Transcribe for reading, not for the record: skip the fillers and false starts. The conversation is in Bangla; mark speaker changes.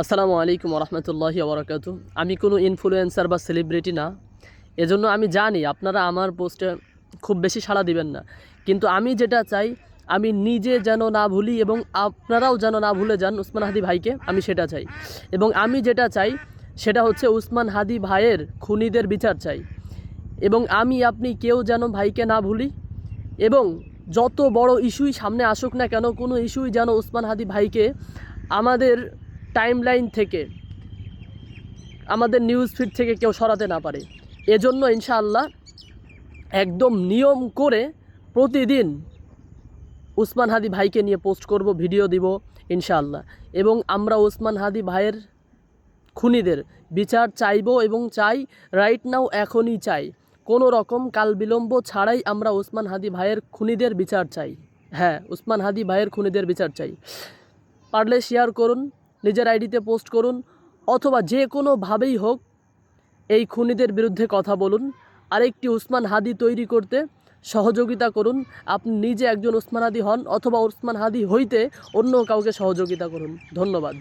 Speaker 1: আসসালামু আলাইকুম রহমতুল্লাহি ওবরাকাতু। আমি কোনো ইনফ্লুয়েন্সার বা সেলিব্রিটি না, এজন্য আমি জানি আপনারা আমার পোস্টে খুব বেশি সাড়া দিবেন না। কিন্তু আমি যেটা চাই, আমি নিজে যেন না ভুলি এবং আপনারাও যেন না ভুলে যান উসমান হাদি ভাইকে, আমি সেটা চাই। এবং আমি যেটা চাই সেটা হচ্ছে উসমান হাদি ভাইয়ের খুনিদের বিচার চাই। এবং আপনি কেউ যেন ভাইকে না ভুলি, এবং যত বড় ইস্যুই সামনে আসুক না কেন, কোনো ইস্যুই যেন উসমান হাদি ভাইকে আমাদের টাইমলাইন থেকে, আমাদের নিউজ ফিড থেকে কেউ সরাতে না পারে। এজন্য ইনশাআল্লাহ একদম নিয়ম করে প্রতিদিন উসমান হাদি ভাইকে নিয়ে পোস্ট করব, ভিডিও দিব ইনশাআল্লাহ। এবং আমরা উসমান হাদি ভাইয়ের খুনিদের বিচার চাইব এবং চাই, রাইট নাও, এখনই চাই। কোনো রকম কাল বিলম্ব ছাড়াই আমরা উসমান হাদি ভাইয়ের খুনিদের বিচার চাই। হ্যাঁ, উসমান হাদি ভাইয়ের খুনিদের বিচার চাই। পারলে শেয়ার করুন, নিজের আইডিতে পোস্ট করুন, অথবা যে কোনোভাবেই হোক এই খুনিদের বিরুদ্ধে কথা বলুন। আরেকটি উসমান হাদি তৈরি করতে সহযোগিতা করুন। আপনি নিজে একজন উসমান হাদি হন, অথবা উসমান হাদি হইতে অন্য কাউকে সহযোগিতা করুন। ধন্যবাদ।